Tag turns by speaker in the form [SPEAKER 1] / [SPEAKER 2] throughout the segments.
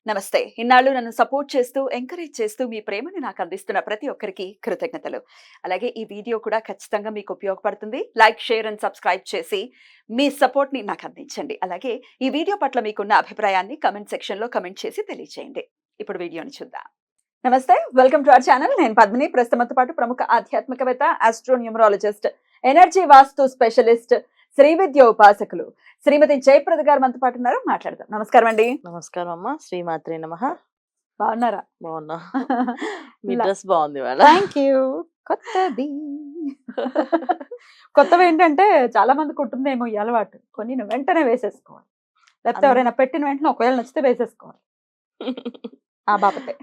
[SPEAKER 1] నమస్తే. ఇన్నాళ్ళు నన్ను సపోర్ట్ చేస్తూ, ఎంకరేజ్ చేస్తూ మీ ప్రేమని నాకు అందిస్తున్న ప్రతి ఒక్కరికి కృతజ్ఞతలు. అలాగే ఈ వీడియో కూడా ఖచ్చితంగా మీకు ఉపయోగపడుతుంది. లైక్, షేర్ అండ్ సబ్స్క్రైబ్ చేసి మీ సపోర్ట్‌ని నాకు అందించండి. అలాగే ఈ వీడియో పట్ల మీకున్న అభిప్రాయాన్ని కామెంట్ సెక్షన్‌లో కామెంట్ చేసి తెలియజేయండి. ఇప్పుడు వీడియోని చూద్దాం. నమస్తే. Welcome to our channel. నేను పద్మిని. ప్రస్తుతంతో పాటు ప్రముఖ ఆధ్యాత్మికవేత్త, ఆస్ట్రో న్యూమరాలజిస్ట్, ఎనర్జీ వాస్తు స్పెషలిస్ట్, శ్రీ విద్య ఉపాసకులు శ్రీమతి జయప్రద గారు మనతో పాటు ఉన్నారు. మాట్లాడదాం. నమస్కారం అండి.
[SPEAKER 2] నమస్కారం అమ్మ. శ్రీమాత్రే నమః.
[SPEAKER 1] బాగున్నారా?
[SPEAKER 2] బాగున్నా. మీ డ్రెస్ బాగుంది ఇవాళ.
[SPEAKER 1] Thank you. కొత్తది. కొత్తవి ఏంటంటే చాలా మందికి ఉంటుందేమో ఈ అలవాటు. కొన్ని వెంటనే వేసేసుకోవాలి. లేకపోతే ఎవరైనా పెట్టిన వెంటనే ఒకవేళ నచ్చితే వేసేసుకోవాలి. ఆ బాపతే.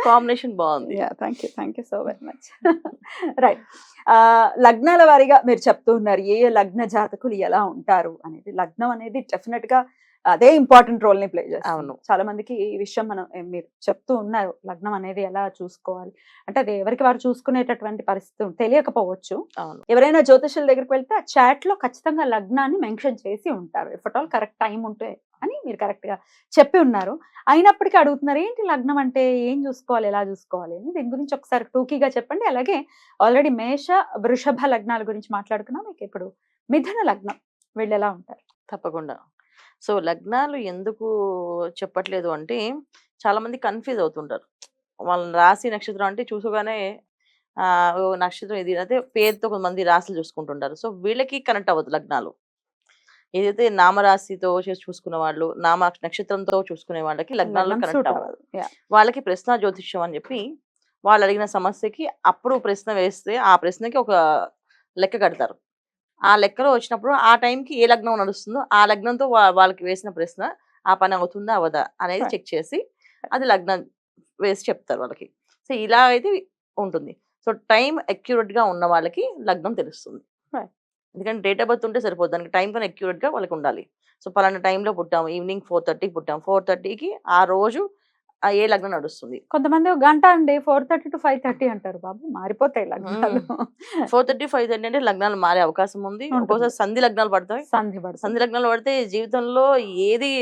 [SPEAKER 2] కాంబినేషన్ బాగుంది.
[SPEAKER 1] Thank you so very much. Right. లగ్నాల వారీగా మీరు చెప్తూ ఉన్నారు ఏ లగ్న జాతకులు ఎలా ఉంటారు అనేది. లగ్నం అనేది డెఫినెట్ గా అదే ఇంపార్టెంట్ రోల్ ని ప్లే చేస్తుంది.
[SPEAKER 2] అవును.
[SPEAKER 1] చాలా మందికి ఈ విషయం మనం మీరు చెప్తూ ఉన్నారు లగ్నం అనేది ఎలా చూసుకోవాలి అంటే అది ఎవరికి వారు చూసుకునేటటువంటి పరిస్థితి తెలియకపోవచ్చు.
[SPEAKER 2] అవును.
[SPEAKER 1] ఎవరైనా జ్యోతిషుల దగ్గరికి వెళ్తే ఆ చాట్ లో ఖచ్చితంగా లగ్నాన్ని మెన్షన్ చేసి ఉంటారు. If at all correct time ఉంటే అని మీరు కరెక్ట్ గా చెప్పి ఉన్నారు. అయినప్పటికీ అడుగుతున్నారు ఏంటి లగ్నం అంటే ఏం చూసుకోవాలి, ఎలా చూసుకోవాలి అని. దీని గురించి ఒకసారి టూకీగా చెప్పండి. అలాగే ఆల్రెడీ మేష, వృషభ లగ్నాల గురించి మాట్లాడుకున్నాం. మీకు ఇప్పుడు మిథున లగ్నం వీళ్ళు ఎలా ఉంటారు?
[SPEAKER 2] తప్పకుండా. సో లగ్నాలు ఎందుకు చెప్పట్లేదు అంటే చాలా మంది కన్ఫ్యూజ్ అవుతుంటారు. వాళ్ళ రాశి నక్షత్రం అంటే చూసగానే ఓ నక్షత్రం ఇది అయితే పేరుతో కొంతమంది రాశులు చూసుకుంటుంటారు. సో వీళ్ళకి కనెక్ట్ అవ్వదు లగ్నాలు. ఏదైతే నామరాశితో చూసుకున్న వాళ్ళు, నామ నక్షత్రంతో చూసుకునే వాళ్ళకి లగ్నాల్లో
[SPEAKER 1] లగ్నం
[SPEAKER 2] కనెక్ట్
[SPEAKER 1] suit
[SPEAKER 2] అవ్వదు.
[SPEAKER 1] అవ్వదు. Yeah.
[SPEAKER 2] వాళ్ళకి ప్రశ్న జ్యోతిష్యం అని చెప్పి వాళ్ళు అడిగిన సమస్యకి అప్పుడు ప్రశ్న వేస్తే ఆ ప్రశ్నకి ఒక లెక్క కడతారు. ఆ లెక్కలో వచ్చినప్పుడు ఆ టైంకి ఏ లగ్నం నడుస్తుందో ఆ లగ్నంతో వాళ్ళకి వేసిన ప్రశ్న ఆ పని అవుతుందా అవదా అనేది
[SPEAKER 1] Right.
[SPEAKER 2] చెక్ చేసి అది లగ్నం వేసి చెప్తారు వాళ్ళకి. సో ఇలా అయితే ఉంటుంది. సో టైం అక్యురేట్ గా ఉన్న వాళ్ళకి లగ్నం తెలుస్తుంది.
[SPEAKER 1] Right.
[SPEAKER 2] ఎందుకంటే డేట్ ఆఫ్ బర్త్ ఉంటే సరిపోదు. దానికి టైం పని అక్యురేట్ గా వాళ్ళకి ఉండాలి. సో పలానా టైంలో పుట్టాము, ఈవినింగ్ 4:30కి పుట్టాము, 4:30కి ఆ రోజు ఏ లగ్నం నడుస్తుంది.
[SPEAKER 1] కొంతమంది ఒక గంట అండి 4:30 to 5:30 అంటారు. బాబు మారిపోతాయి లగ్నాలు.
[SPEAKER 2] 4:30, 5:30 అంటే లగ్నాలు మారే అవకాశం ఉంది.
[SPEAKER 1] ఉంటుంది.
[SPEAKER 2] ఒక్కోసారి సంధి లగ్నాలు పడతాయి.
[SPEAKER 1] సంధి పడుతుంది.
[SPEAKER 2] సంధి లగ్నాలు పడితే జీవితంలో ఏది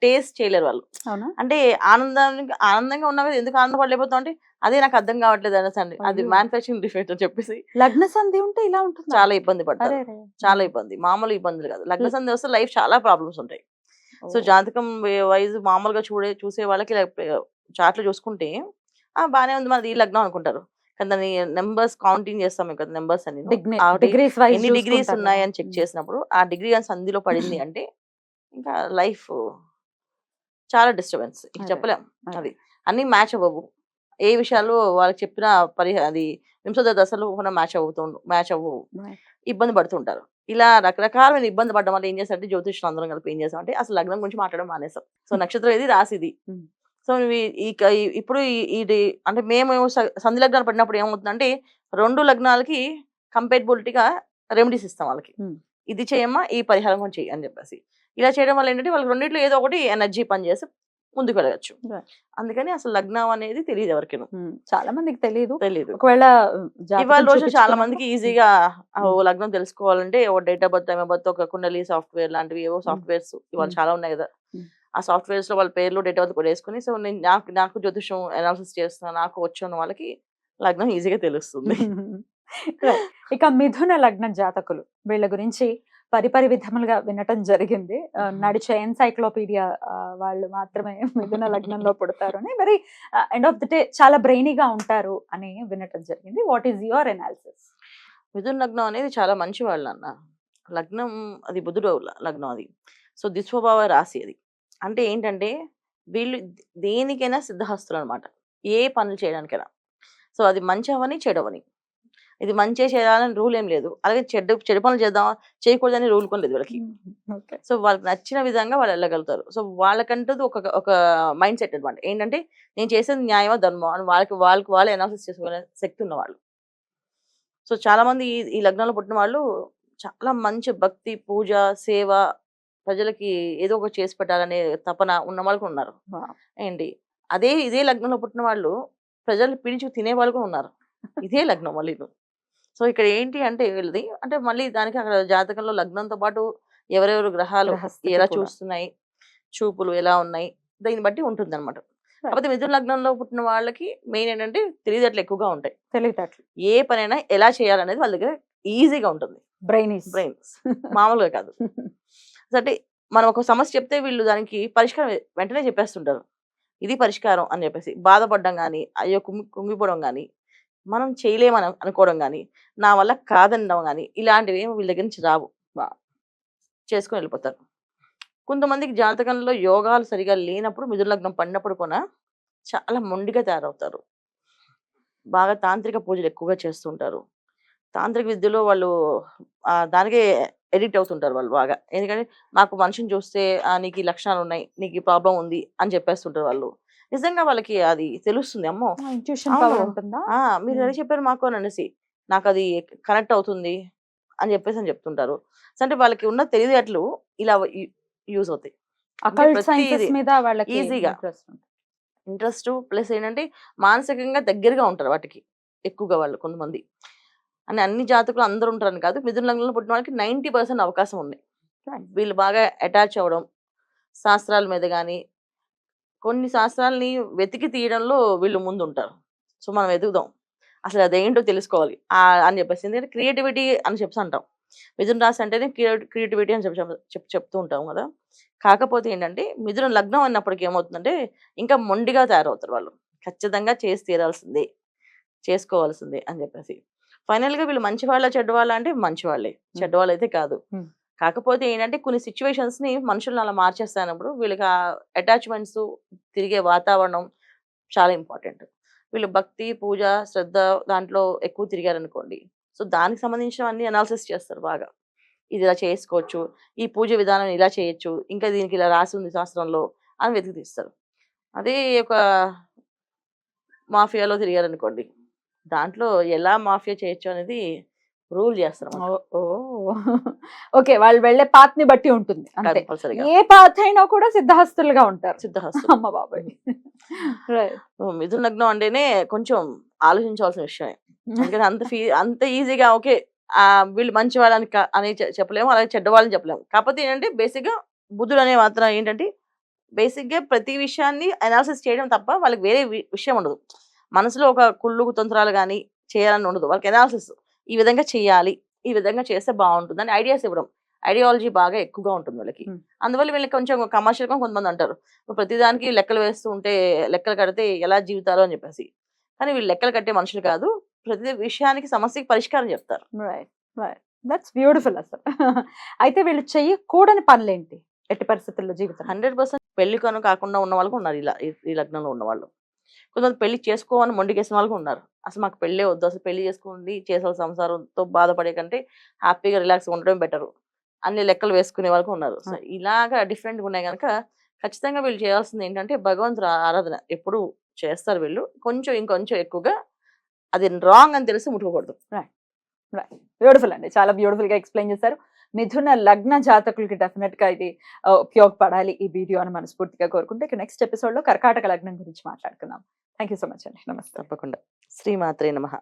[SPEAKER 2] టేస్ట్ చేయలేరు వాళ్ళు.
[SPEAKER 1] అవునా?
[SPEAKER 2] అంటే ఆనందంగా ఉన్నా కదా ఎందుకు ఆనందపడలేకపోతాం అంటే అదే నాకు అర్థం కావట్లేదు అనేసండి. అది
[SPEAKER 1] అయ్యో.
[SPEAKER 2] మ్యానుఫ్యాక్చరింగ్ డిఫెక్ట్ అని చెప్పేసి
[SPEAKER 1] లగ్న సంధి ఉంటే ఇలా ఉంటుంది.
[SPEAKER 2] చాలా ఇబ్బంది పడతారు.
[SPEAKER 1] అరే
[SPEAKER 2] చాలా ఇబ్బంది. మామూలు ఇబ్బందులు కాదు. లగ్న సంధి వస్తే లైఫ్ చాలా ప్రాబ్లమ్స్ ఉంటాయి. సో జాతకం వైజ్ మామూలుగా చూసే వాళ్ళకి చాట్లు చూసుకుంటే బానే ఉంది మనది ఈ లగ్నం అనుకుంటారు. కానీ దాని నెంబర్స్ కౌంటింగ్ చేస్తాం కదా నెంబర్స్ అని ఎన్ని డిగ్రీస్ ఉన్నాయని చెక్ చేసినప్పుడు ఆ డిగ్రీ అని సంధిలో పడింది అంటే ఇంకా లైఫ్ చాలా డిస్టర్బెన్స్ ఇక చెప్పలేం. అది అన్ని మ్యాచ్ అవ్వవు. ఏ విషయాలు వాళ్ళకి చెప్పిన అది వింశోదయ దశలో కూడా మ్యాచ్ అవ్వవు. ఇబ్బంది పడుతుంటారు. ఇలా రకరకాలమైన ఇబ్బంది పడడం వల్ల ఏం చేస్తారంటే జ్యోతిష్యులు అందరం కలిపి ఏం చేస్తామంటే అసలు లగ్నం గురించి మాట్లాడడం మానేస్తాం. సో నక్షత్రం ఇది, రాశి ఇది. సో ఇప్పుడు అంటే మేము సంధి లగ్నాలు పడినప్పుడు ఏమవుతుందంటే 2 లగ్నాలకి కంపేటబిలిటీగా రెమెడీస్ ఇస్తాం వాళ్ళకి. ఇది చేయమ్మా, ఈ పరిహారం కొంచెం చెయ్యి అని చెప్పేసి. ఇలా చేయడం వల్ల ఏంటంటే వాళ్ళకి రెండిట్లో ఏదో ఒకటి ఎనర్జీ పనిచేసి ముందుకు వెళ్ళవచ్చు. అందుకని అసలు లగ్నం అనేది తెలియదు ఎవరికి.
[SPEAKER 1] చాలా మందికి తెలియదు.
[SPEAKER 2] ఒకవేళ ఇవాళ రోజు చాలా మందికి ఈజీగా లగ్నం తెలుసుకోవాలంటే ఓ date of birth, time of birth, ఒక కుండలి సాఫ్ట్వేర్ లాంటివి ఏవో సాఫ్ట్వేర్స్ ఇవాళ చాలా ఉన్నాయి కదా. ఆ సాఫ్ట్వేర్స్ లో వాళ్ళ పేర్లు, డేట్ ఆఫ్ బర్త్ కూడా వేసుకుని సో నేను నాకు జ్యోతిషం అనాలిసిస్ చేస్తున్నా, నాకు వచ్చు అన్న వాళ్ళకి లగ్నం ఈజీగా తెలుస్తుంది.
[SPEAKER 1] ఇక మిథున లగ్న జాతకులు వీళ్ళ గురించి పరిపరి విధములుగా వినటం జరిగింది. నడిచే ఎన్సైక్లోపీడియా వాళ్ళు మాత్రమే మిథున లగ్నంలో పుడతారు అని, మరి ఎండ్ ఆఫ్ ది డే చాలా బ్రెయినీగా ఉంటారు అని వినటం జరిగింది. What is your analysis?
[SPEAKER 2] మిథున లగ్నం అనేది చాలా మంచి వాళ్ళు అన్న. లగ్నం అది బుధుడు లగ్నం అది. సో దిస్వభావ రాశి అది. అంటే ఏంటంటే వీళ్ళు దేనికైనా సిద్ధహస్తులు అనమాట. ఏ పనులు చేయడానికైనా. సో అది మంచి అవని చెడవని. ఇది మంచి చేయాలని రూల్ ఏం లేదు. అలాగే చెడు పనులు చేయకూడదని రూల్ కూడా లేదు వీళ్ళకి. సో వాళ్ళకి నచ్చిన విధంగా వాళ్ళు వెళ్ళగలుగుతారు. సో వాళ్ళకంటూ ఒక మైండ్ సెట్ అనమాట. ఏంటంటే నేను చేసేది న్యాయమా, ధర్మమా అని వాళ్ళకి అనాలిసిస్ చేసుకునే శక్తి ఉన్నవాళ్ళు. సో చాలా మంది ఈ లగ్నంలో పుట్టిన వాళ్ళు చాలా మంచి భక్తి, పూజ, సేవ, ప్రజలకి ఏదో ఒకటి చేసి పెట్టాలనే తపన ఉన్న వాళ్ళు కూడా ఉన్నారు. ఏంటి ఇదే లగ్నంలో పుట్టిన వాళ్ళు ప్రజలు పీడించుకు తినే వాళ్ళు కూడా ఉన్నారు. ఇదే లగ్నం మళ్ళీ. సో ఇక్కడ ఏంటి అంటే వీళ్ళది అంటే మళ్ళీ దానికి అక్కడ జాతకంలో లగ్నంతో పాటు ఎవరెవరు గ్రహాలు ఎలా చూస్తున్నాయి, చూపులు ఎలా ఉన్నాయి, దీన్ని బట్టి ఉంటుంది అనమాట. కాకపోతే మిథున లగ్నంలో పుట్టిన వాళ్ళకి మెయిన్ ఏంటంటే తెలివితేటలు ఎక్కువగా ఉంటాయి.
[SPEAKER 1] తెలివితేటలు,
[SPEAKER 2] ఏ పనైనా ఎలా చేయాలనేది వాళ్ళ దగ్గర ఈజీగా ఉంటుంది.
[SPEAKER 1] బ్రెయినీస్.
[SPEAKER 2] బ్రెయిన్స్ మామూలుగా కాదు. అంటే మనం ఒక సమస్య చెప్తే వీళ్ళు దానికి పరిష్కారం వెంటనే చెప్పేస్తుంటారు. ఇది పరిష్కారం అని చెప్పేసి. బాధపడడం కానీ, అయ్యో కుంగిపోవడం కానీ, మనం చేయలేమని అనుకోవడం కానీ, నా వల్ల కాదనడం కానీ, ఇలాంటివి ఏమి వీళ్ళ దగ్గర నుంచి రావు. చేసుకొని వెళ్ళిపోతారు. కొంతమందికి జాతకంలో యోగాలు సరిగా లేనప్పుడు మిథున లగ్నం పడినప్పుడు కూడా చాలా మొండిగా తయారవుతారు. బాగా తాంత్రిక పూజలు ఎక్కువగా చేస్తుంటారు. తాంత్రిక విద్యలో వాళ్ళు దానికే ఎడిక్ట్ అవుతుంటారు వాళ్ళు బాగా. ఎందుకంటే మాకు మనిషిని చూస్తే నీకు ఈ లక్షణాలు ఉన్నాయి, నీకు ఈ ప్రాబ్లం ఉంది అని చెప్పేస్తుంటారు వాళ్ళు. నిజంగా వాళ్ళకి అది తెలుస్తుంది. అమ్మో
[SPEAKER 1] ఇంట్యూషన్
[SPEAKER 2] అవును.
[SPEAKER 1] పవర్ ఉంటుందా?
[SPEAKER 2] మీరు ఎలా చెప్పారు మాకు అని అనేసి, నాకు అది కనెక్ట్ అవుతుంది అని చెప్పేసి అని చెప్తుంటారు. సో అంటే వాళ్ళకి ఉన్న తెలివితేటలు ఇలా యూజ్ అవుతాయి.
[SPEAKER 1] అకల్ట్ సైన్సెస్ మీద వాళ్ళకి
[SPEAKER 2] ఈజీగా
[SPEAKER 1] ఇంట్రెస్ట్ ఉంటుంది.
[SPEAKER 2] ఇంట్రెస్ట్ ప్లస్ ఏంటంటే మానసికంగా దగ్గరగా ఉంటారు వాటికి ఎక్కువగా వాళ్ళు కొంతమంది. అని అన్ని జాతకులు అందరూ ఉంటారని కాదు. మిథున లగ్నంలో పుట్టిన వాళ్ళకి 90% అవకాశం ఉన్నాయి. వీళ్ళు బాగా అటాచ్ అవ్వడం, శాస్త్రాల మీద కానీ, కొన్ని శాస్త్రాలని వెతికి తీయడంలో వీళ్ళు ముందుంటారు. సో మనం వెతుకుదాం, అసలు అదేంటో తెలుసుకోవాలి అని చెప్పేసి. ఎందుకంటే క్రియేటివిటీ అని చెప్పేసి అంటాం. మిథున రాశి అంటేనే క్రియేటివిటీ అని చెప్తూ ఉంటాం కదా. కాకపోతే ఏంటంటే మిథున లగ్నం అన్నప్పటికీ ఏమవుతుందంటే ఇంకా మొండిగా తయారవుతారు వాళ్ళు. ఖచ్చితంగా చేసి తీరాల్సిందే, చేసుకోవాల్సిందే అని చెప్పేసి. ఫైనల్గా వీళ్ళు మంచివాళ్ళ చెడ్డవాళ్ళ అంటే మంచివాళ్ళే, చెడ్డవాళ్ళు అయితే కాదు. కాకపోతే ఏంటంటే కొన్ని సిచ్యువేషన్స్ని మనుషులను అలా మార్చేస్తానప్పుడు వీళ్ళకి ఆ అటాచ్మెంట్స్, తిరిగే వాతావరణం చాలా ఇంపార్టెంట్. వీళ్ళు భక్తి, పూజ, శ్రద్ధ దాంట్లో ఎక్కువ తిరిగారనుకోండి, సో దానికి సంబంధించినవన్నీ అనాలిసిస్ చేస్తారు బాగా. ఇది ఇలా చేసుకోవచ్చు, ఈ పూజ విధానం ఇలా చేయొచ్చు, ఇంకా దీనికి ఇలా రాసి ఉంది శాస్త్రంలో అని వెతికి తీస్తారు. అదే ఒక మాఫియాలో తిరిగారనుకోండి, దాంట్లో ఎలా మాఫియా చేయొచ్చు అనేది రూల్ చేస్తారు.
[SPEAKER 1] ఓకే, వాళ్ళు వెళ్ళే పాత్ ని బట్టి ఉంటుంది అంతే.
[SPEAKER 2] కంపల్సరీగా
[SPEAKER 1] ఏ పాత్ అయినా కూడా సిద్ధహస్తులుగా ఉంటారు.
[SPEAKER 2] సిద్ధహస్తులు.
[SPEAKER 1] అమ్మ బాబాయ్.
[SPEAKER 2] మిథున లగ్నం అంటేనే కొంచెం ఆలోచించవలసిన విషయమే. ఎందుకంటే అంత ఈజీగా ఓకే వీళ్ళు మంచి వాళ్ళని అని చెప్పలేము, అలాగే చెడ్డవాళ్ళని చెప్పలేము. కాకపోతే ఏంటంటే బేసిక్గా బుద్ధుడు అనే మాత్రం ఏంటంటే బేసిక్గా ప్రతి విషయాన్ని అనాలిసిస్ చేయడం తప్ప వాళ్ళకి వేరే విషయం ఉండదు. మనసులో ఒక కుళ్ళు కుతంత్రాలు కానీ చేయాలని ఉండదు. వాళ్ళకి అనాలిసిస్ ఈ విధంగా చేయాలి, ఈ విధంగా చేస్తే బాగుంటుంది అని ఐడియాస్ ఇవ్వడం, ఐడియాలజీ బాగా ఎక్కువగా ఉంటుంది వాళ్ళకి. అందువల్ల వీళ్ళకి కొంచెం కమర్షియల్గా కొంతమంది అంటారు ప్రతిదానికి లెక్కలు వేస్తూ ఉంటే లెక్కలు కడితే ఎలా జీవితాలు అని చెప్పేసి. కానీ వీళ్ళు లెక్కలు కట్టే మనుషులు కాదు, ప్రతి విషయానికి సమస్యకి పరిష్కారం చెప్తారు.
[SPEAKER 1] దట్స్ బ్యూటిఫుల్ అసలు. అయితే వీళ్ళు చెయ్యకూడని పనులేంటి ఎట్టి పరిస్థితుల్లో జీవితం?
[SPEAKER 2] 100% పెళ్లి కను కాకుండా ఉన్న వాళ్ళు ఉన్నారు. ఇలా ఈ లగ్నంలో ఉన్న వాళ్ళు కొంతమంది పెళ్లి చేసుకోవాలని మొండికేసిన వాళ్ళు ఉన్నారు. అసలు మాకు పెళ్ళే వద్దు, అసలు పెళ్లి చేసుకోండి, చేసే సంసారంతో బాధపడే కంటే హ్యాపీగా రిలాక్స్గా ఉండడం బెటరు అన్ని లెక్కలు వేసుకునే వాళ్ళకు ఉన్నారు. సో ఇలాగా డిఫరెంట్గా ఉన్నాయి కనుక ఖచ్చితంగా వీళ్ళు చేయాల్సింది ఏంటంటే భగవంతుడు ఆరాధన ఎప్పుడు చేస్తారు వీళ్ళు. కొంచెం ఇంకొంచెం ఎక్కువగా అది రాంగ్ అని తెలిసి ముట్టుకోకూడదు.
[SPEAKER 1] బ్యూటిఫుల్ అండి, చాలా బ్యూటిఫుల్ గా ఎక్స్ప్లెయిన్ చేశారు. మిథున లగ్న జాతకులకి డెఫినెట్ గా ఇది ఉపయోగపడాలి ఈ వీడియో అని మనస్ఫూర్తిగా కోరుకుంటే ఇక నెక్స్ట్ ఎపిసోడ్ లో కర్కాటక లగ్నం గురించి మాట్లాడుకుందాం. థ్యాంక్ యూ సో మచ్ అండి. నమస్తే.
[SPEAKER 2] తప్పకుండా. శ్రీమాత్రే నమః.